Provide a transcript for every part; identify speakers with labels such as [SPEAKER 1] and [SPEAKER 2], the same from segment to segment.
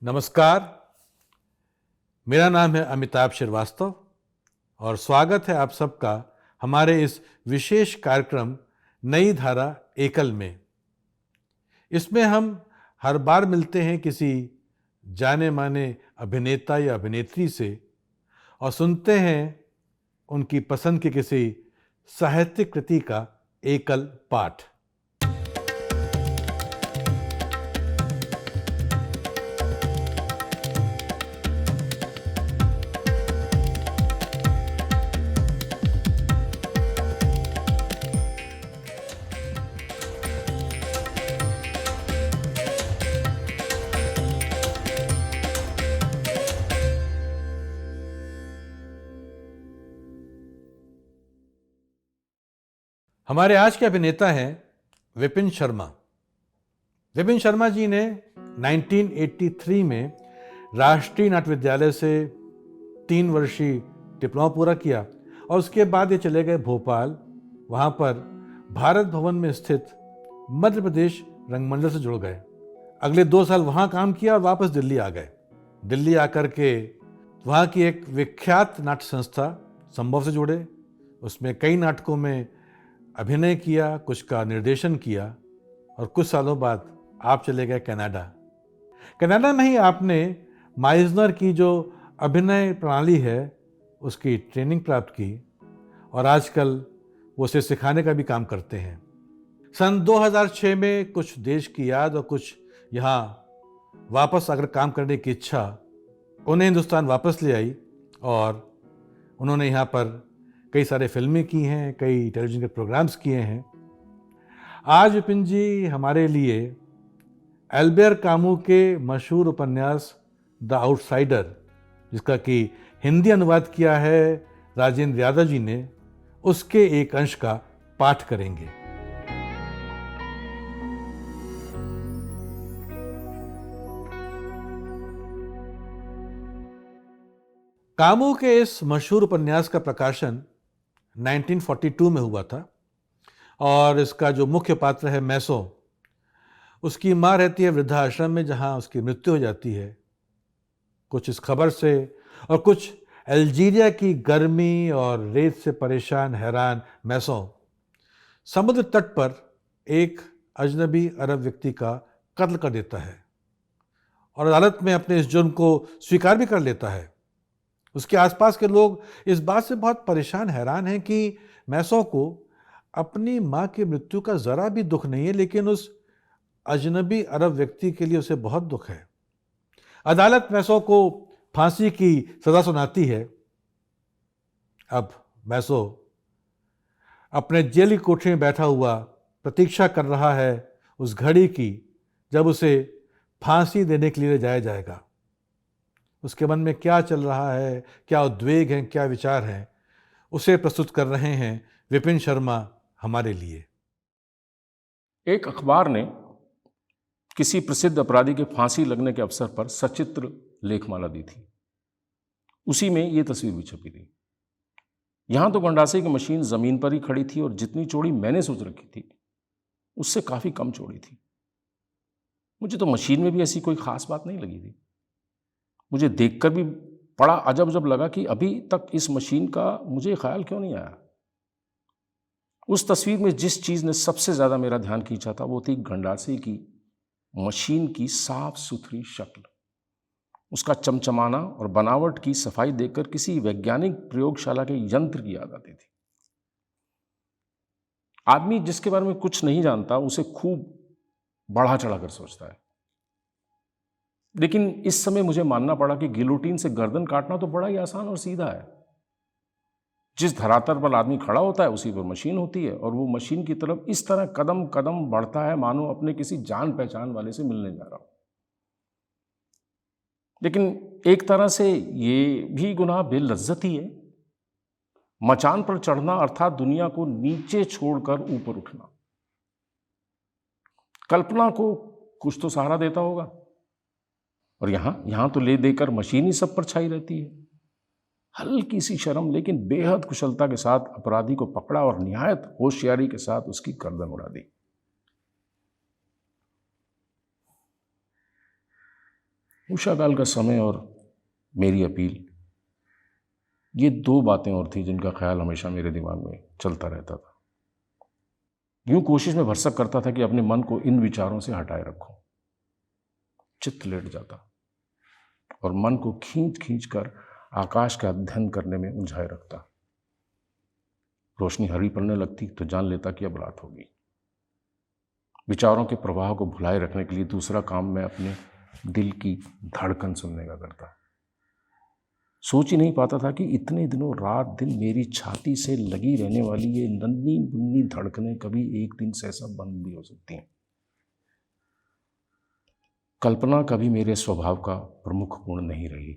[SPEAKER 1] नमस्कार। मेरा नाम है अमिताभ श्रीवास्तव और स्वागत है आप सबका हमारे इस विशेष कार्यक्रम नई धारा एकल में। इसमें हम हर बार मिलते हैं किसी जाने माने अभिनेता या अभिनेत्री से और सुनते हैं उनकी पसंद की किसी साहित्यिक कृति का एकल पाठ। हमारे आज के अभिनेता हैं विपिन शर्मा। विपिन शर्मा जी ने 1983 में राष्ट्रीय नाट्य विद्यालय से 3 वर्षीय डिप्लोमा पूरा किया और उसके बाद ये चले गए भोपाल। वहाँ पर भारत भवन में स्थित मध्य प्रदेश रंगमंडल से जुड़ गए। अगले 2 साल वहाँ काम किया और वापस दिल्ली आ गए। दिल्ली आकर के वहाँ की एक विख्यात नाट्य संस्था संभव से जुड़े। उसमें कई नाटकों में अभिनय किया, कुछ का निर्देशन किया और कुछ सालों बाद आप चले गए कनाडा। कनाडा में ही आपने माइजनर की जो अभिनय प्रणाली है उसकी ट्रेनिंग प्राप्त की और आजकल वो उसे सिखाने का भी काम करते हैं। सन 2006 में कुछ देश की याद और कुछ यहाँ वापस आकर काम करने की इच्छा उन्हें हिंदुस्तान वापस ले आई और उन्होंने यहाँ पर कई सारे फिल्में की हैं, कई टेलीविज़न के प्रोग्राम्स किए हैं। आज विपिन जी हमारे लिए एल्बेर कामू के मशहूर उपन्यास द आउटसाइडर, जिसका कि हिंदी अनुवाद किया है राजेंद्र यादव जी ने, उसके एक अंश का पाठ करेंगे। कामू के इस मशहूर उपन्यास का प्रकाशन 1942 में हुआ था और इसका जो मुख्य पात्र है मैसो, उसकी माँ रहती है वृद्धाश्रम में जहाँ उसकी मृत्यु हो जाती है। कुछ इस खबर से और कुछ अल्जीरिया की गर्मी और रेत से परेशान हैरान मैसो समुद्र तट पर एक अजनबी अरब व्यक्ति का कत्ल कर देता है और अदालत में अपने इस जुर्म को स्वीकार भी कर लेता है। उसके आसपास के लोग इस बात से बहुत परेशान हैरान हैं कि मैसो को अपनी माँ की मृत्यु का ज़रा भी दुख नहीं है, लेकिन उस अजनबी अरब व्यक्ति के लिए उसे बहुत दुख है। अदालत मैसो को फांसी की सज़ा सुनाती है। अब मैसो अपने जेल की कोठरी में बैठा हुआ प्रतीक्षा कर रहा है उस घड़ी की जब उसे फांसी देने के लिए ले जाया जाएगा। उसके मन में क्या चल रहा है, क्या उद्वेग हैं, क्या विचार हैं, उसे प्रस्तुत कर रहे हैं विपिन शर्मा हमारे लिए।
[SPEAKER 2] एक अखबार ने किसी प्रसिद्ध अपराधी के फांसी लगने के अवसर पर सचित्र लेखमाला दी थी। उसी में ये तस्वीर भी छपी थी। यहाँ तो गंडासे की मशीन जमीन पर ही खड़ी थी और जितनी चौड़ी मैंने सोच रखी थी उससे काफी कम चौड़ी थी। मुझे तो मशीन में भी ऐसी कोई खास बात नहीं लगी थी। मुझे देखकर भी बड़ा अजब लगा कि अभी तक इस मशीन का मुझे ख्याल क्यों नहीं आया। उस तस्वीर में जिस चीज ने सबसे ज्यादा मेरा ध्यान खींचा था वो थी गंडासे की मशीन की साफ सुथरी शक्ल। उसका चमचमाना और बनावट की सफाई देखकर किसी वैज्ञानिक प्रयोगशाला के यंत्र की याद आती थी। आदमी जिसके बारे में कुछ नहीं जानता उसे खूब बढ़ा चढ़ाकर सोचता है, लेकिन इस समय मुझे मानना पड़ा कि गिलोटीन से गर्दन काटना तो बड़ा ही आसान और सीधा है। जिस धरातल पर आदमी खड़ा होता है उसी पर मशीन होती है और वो मशीन की तरफ इस तरह कदम कदम बढ़ता है मानो अपने किसी जान पहचान वाले से मिलने जा रहा हो। लेकिन एक तरह से ये भी गुनाह बेलज्जत ही है। मचान पर चढ़ना अर्थात दुनिया को नीचे छोड़कर ऊपर उठना। कल्पना को कुछ तो सहारा देता होगा और यहां तो ले देकर मशीन ही सब पर छाई रहती है। हल्की सी शर्म लेकिन बेहद कुशलता के साथ अपराधी को पकड़ा और निहायत होशियारी के साथ उसकी गर्दन उड़ा दी। उषाकाल का समय और मेरी अपील, ये दो बातें और थी जिनका ख्याल हमेशा मेरे दिमाग में चलता रहता था। यूं कोशिश में भरसक करता था कि अपने मन को इन विचारों से हटाए रखूं। चित्त लेट जाता और मन को खींच खींच कर आकाश का अध्ययन करने में उलझाए रखता। रोशनी हरी पड़ने लगती तो जान लेता कि अब रात होगी। विचारों के प्रवाह को भुलाए रखने के लिए दूसरा काम मैं अपने दिल की धड़कन सुनने का करता। सोच ही नहीं पाता था कि इतने दिनों रात दिन मेरी छाती से लगी रहने वाली ये नन्ही मुन्नी धड़कनें कभी एक दिन सहसा बंद भी हो सकती हैं। कल्पना कभी मेरे स्वभाव का प्रमुख गुण नहीं रही।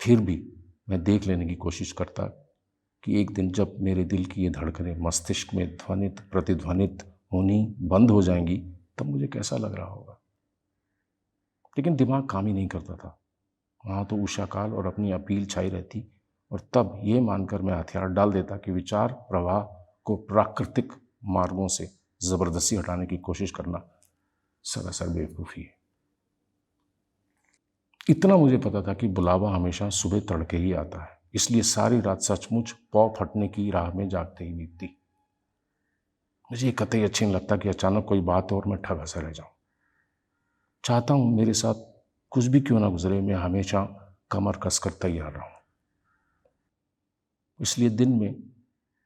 [SPEAKER 2] फिर भी मैं देख लेने की कोशिश करता कि एक दिन जब मेरे दिल की ये धड़कनें मस्तिष्क में ध्वनित प्रतिध्वनित होनी बंद हो जाएंगी तब मुझे कैसा लग रहा होगा। लेकिन दिमाग काम ही नहीं करता था। वहाँ तो उषाकाल और अपनी अपील छाई रहती और तब ये मानकर मैं हथियार डाल देता कि विचार प्रवाह को प्राकृतिक मार्गों से जबरदस्ती हटाने की कोशिश करना सरासर बेवकूफ़ी है। इतना मुझे पता था कि बुलावा हमेशा सुबह तड़के ही आता है, इसलिए सारी रात सचमुच पौ फटने की राह में जागते ही बीतती। मुझे कतई अच्छा नहीं लगता कि अचानक कोई बात हो और मैं ठगा सा रह जाऊं। चाहता हूं मेरे साथ कुछ भी क्यों ना गुजरे, मैं हमेशा कमर कसकर तैयार रहूं। इसलिए दिन में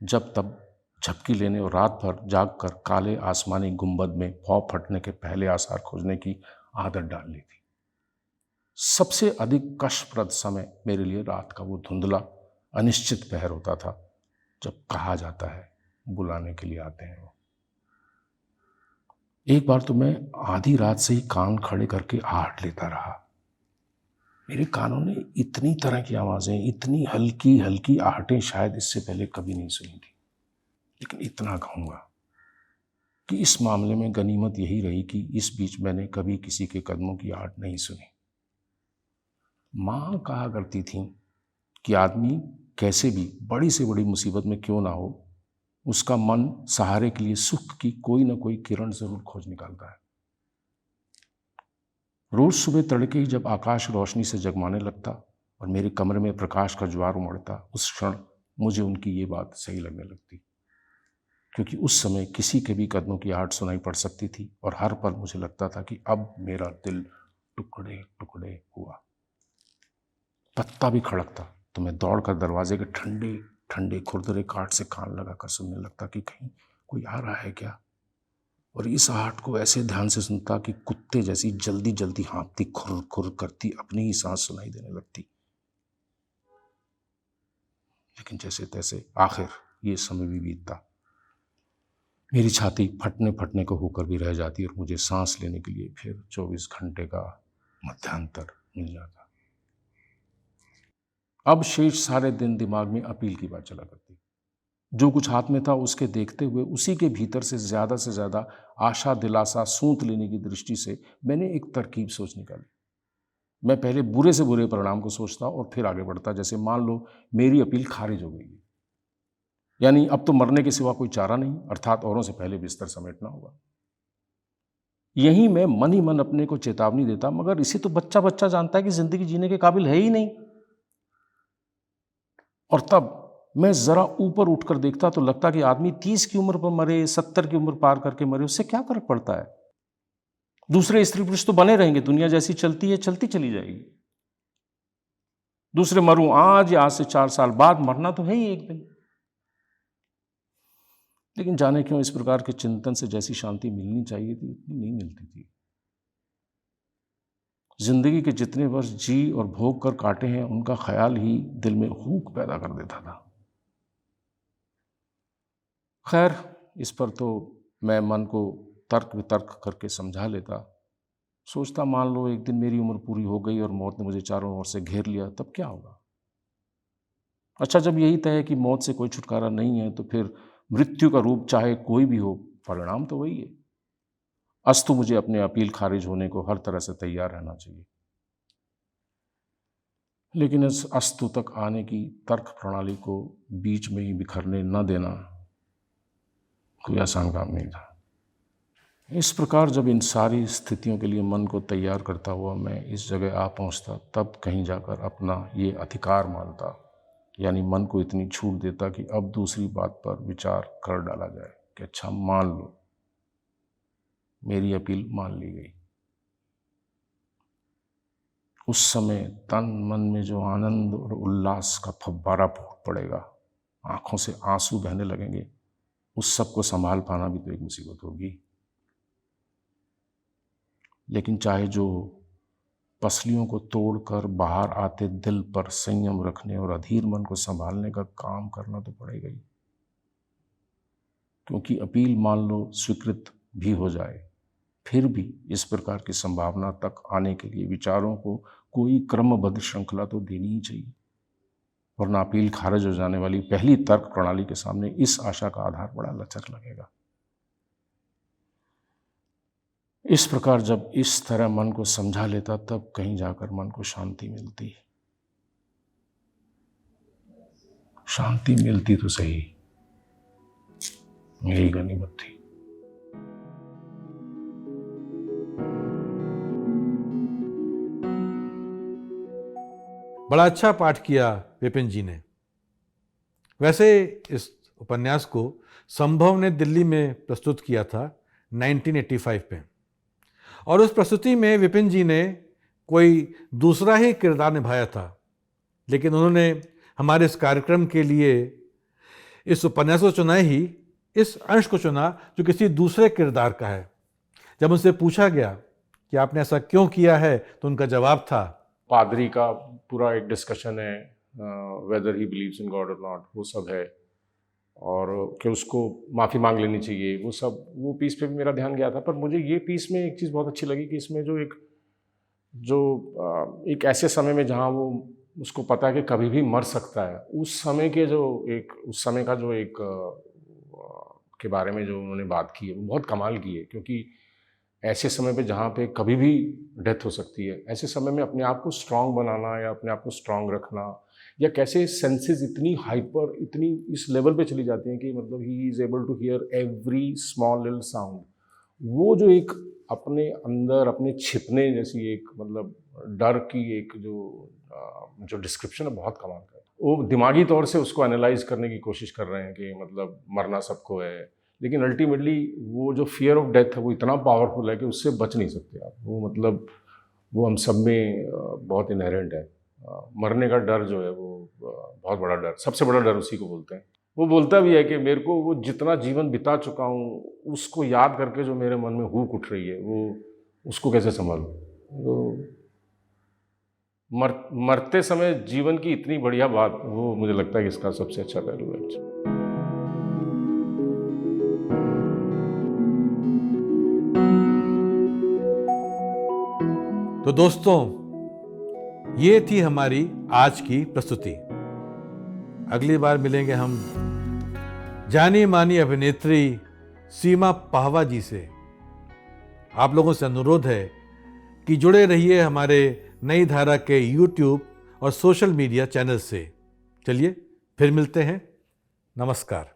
[SPEAKER 2] जब तब झपकी लेने और रात भर जागकर काले आसमानी गुंबद में पौ फटने के पहले आसार खोजने की आदत डाल ली थी। सबसे अधिक कष्टप्रद समय मेरे लिए रात का वो धुंधला अनिश्चित पहर होता था जब कहा जाता है बुलाने के लिए आते हैं वो। एक बार तो मैं आधी रात से ही कान खड़े करके आहट लेता रहा। मेरे कानों ने इतनी तरह की आवाज़ें, इतनी हल्की हल्की आहटें शायद इससे पहले कभी नहीं सुनी थी। लेकिन इतना कहूँगा कि इस मामले में गनीमत यही रही कि इस बीच मैंने कभी किसी के कदमों की आहट नहीं सुनी। माँ कहा करती थी कि आदमी कैसे भी बड़ी से बड़ी मुसीबत में क्यों ना हो, उसका मन सहारे के लिए सुख की कोई ना कोई किरण जरूर खोज निकालता है। रोज सुबह तड़के ही जब आकाश रोशनी से जगमाने लगता और मेरे कमरे में प्रकाश का ज्वार उमड़ता, उस क्षण मुझे उनकी ये बात सही लगने लगती, क्योंकि उस समय किसी के भी कदमों की आहट सुनाई पड़ सकती थी और हर पल मुझे लगता था कि अब मेरा दिल टुकड़े टुकड़े हुआ। पत्ता भी खड़कता तो मैं दौड़कर दरवाजे के ठंडे ठंडे खुरदरे काट से कान लगाकर सुनने लगता कि कहीं कोई आ रहा है क्या, और इस आहट को ऐसे ध्यान से सुनता कि कुत्ते जैसी जल्दी जल्दी हाँफती खुर खुर करती अपनी ही सांस सुनाई देने लगती। लेकिन जैसे तैसे आखिर ये समय भी बीतता, मेरी छाती फटने फटने को होकर भी रह जाती और मुझे सांस लेने के लिए फिर 24 घंटे का मध्यांतर मिल जाता। अब शेष सारे दिन दिमाग में अपील की बात चला करती। जो कुछ हाथ में था उसके देखते हुए उसी के भीतर से ज़्यादा आशा दिलासा सूंत लेने की दृष्टि से मैंने एक तरकीब सोच निकाली। मैं पहले बुरे से बुरे परिणाम को सोचता और फिर आगे बढ़ता। जैसे मान लो मेरी अपील खारिज हो गई, यानी अब तो मरने के सिवा कोई चारा नहीं, अर्थात औरों से पहले बिस्तर समेटना होगा। यही मैं मन ही मन अपने को चेतावनी देता, मगर इसे तो बच्चा बच्चा जानता है कि जिंदगी जीने के काबिल है ही नहीं। और तब मैं जरा ऊपर उठकर देखता तो लगता कि आदमी 30 की उम्र पर मरे, 70 की उम्र पार करके मरे, उससे क्या फर्क पड़ता है। दूसरे स्त्री पुरुष तो बने रहेंगे, दुनिया जैसी चलती है चलती चली जाएगी। दूसरे मरूं आज या आज से 4 साल बाद, मरना तो है ही एक दिन। लेकिन जाने क्यों इस प्रकार के चिंतन से जैसी शांति मिलनी चाहिए थी उतनी नहीं मिलती थी। जिंदगी के जितने वर्ष जी और भोग कर काटे हैं उनका ख्याल ही दिल में हुक पैदा कर देता था। खैर, इस पर तो मैं मन को तर्क वितर्क करके समझा लेता। सोचता मान लो एक दिन मेरी उम्र पूरी हो गई और मौत ने मुझे चारों ओर से घेर लिया, तब क्या होगा। अच्छा, जब यही तय है कि मौत से कोई छुटकारा नहीं है तो फिर मृत्यु का रूप चाहे कोई भी हो, परिणाम तो वही है। अस्तु मुझे अपने अपील खारिज होने को हर तरह से तैयार रहना चाहिए। लेकिन इस अस्तु तक आने की तर्क प्रणाली को बीच में ही बिखरने न देना कोई आसान काम नहीं था। इस प्रकार जब इन सारी स्थितियों के लिए मन को तैयार करता हुआ मैं इस जगह आ पहुंचता, तब कहीं जाकर अपना ये अधिकार मानता, यानी मन को इतनी छूट देता कि अब दूसरी बात पर विचार कर डाला जाए कि अच्छा मान लो, मेरी अपील मान ली गई। उस समय तन मन में जो आनंद और उल्लास का फव्वारा फूट पड़ेगा, आंखों से आंसू बहने लगेंगे, उस सब को संभाल पाना भी तो एक मुसीबत होगी। लेकिन चाहे जो पसलियों को तोड़कर बाहर आते दिल पर संयम रखने और अधीर मन को संभालने का काम करना तो पड़ेगा ही, क्योंकि अपील मान लो स्वीकृत भी हो जाए, फिर भी इस प्रकार की संभावना तक आने के लिए विचारों को कोई क्रमबद्ध श्रृंखला तो देनी ही चाहिए, वरना अपील खारिज हो जाने वाली पहली तर्क प्रणाली के सामने इस आशा का आधार बड़ा लचक लगेगा। इस प्रकार जब इस तरह मन को समझा लेता, तब कहीं जाकर मन को शांति मिलती। शांति मिलती तो सही, यही गनीमत थी।
[SPEAKER 1] बड़ा अच्छा पाठ किया विपिन जी ने। वैसे इस उपन्यास को संभव ने दिल्ली में प्रस्तुत किया था 1985 में, और उस प्रस्तुति में विपिन जी ने कोई दूसरा ही किरदार निभाया था, लेकिन उन्होंने हमारे इस कार्यक्रम के लिए इस उपन्यास को चुना ही इस अंश को चुना जो किसी दूसरे किरदार का है। जब उनसे पूछा गया कि आपने ऐसा क्यों किया है, तो उनका जवाब था,
[SPEAKER 2] पादरी का पूरा एक डिस्कशन है, weather he believes in God और नॉट, वो सब है, और कि उसको माफ़ी मांग लेनी चाहिए, वो सब, वो पीस पे भी मेरा ध्यान गया था। पर मुझे ये पीस में एक चीज़ बहुत अच्छी लगी कि इसमें जो एक ऐसे समय में जहाँ वो उसको पता है कि कभी भी मर सकता है, उस समय का जो एक के बारे में जो उन्होंने बात की है, वो बहुत कमाल की है। क्योंकि ऐसे समय पे जहाँ पे कभी भी डेथ हो सकती है, ऐसे समय में अपने आप को स्ट्रांग बनाना या अपने आप को स्ट्रांग रखना, या कैसे सेंसेस इतनी हाइपर, इतनी इस लेवल पे चली जाती हैं कि मतलब he is able to hear every small little sound. वो जो एक अपने अंदर अपने छिपने जैसी एक मतलब डर की एक जो डिस्क्रिप्शन है, बहुत कमाल का है। वो दिमागी तौर से उसको एनालाइज करने की कोशिश कर रहे हैं कि मतलब मरना सबको है, लेकिन अल्टीमेटली वो जो फियर ऑफ डेथ है वो इतना पावरफुल है कि उससे बच नहीं सकते आप। वो मतलब वो हम सब में बहुत इनहेरेंट है। मरने का डर जो है वो बहुत बड़ा डर, सबसे बड़ा डर उसी को बोलते हैं। वो बोलता भी है कि मेरे को वो जितना जीवन बिता चुका हूँ, उसको याद करके जो मेरे मन में हुक उठ रही है, वो उसको कैसे संभालूं। तो मरते समय जीवन की इतनी बढ़िया बात, वो मुझे लगता है कि इसका सबसे अच्छा पहलू है।
[SPEAKER 1] तो दोस्तों, ये थी हमारी आज की प्रस्तुति। अगली बार मिलेंगे हम जानी मानी अभिनेत्री सीमा पाहवा जी से। आप लोगों से अनुरोध है कि जुड़े रहिए हमारे नई धारा के YouTube और सोशल मीडिया चैनल से। चलिए फिर मिलते हैं। नमस्कार।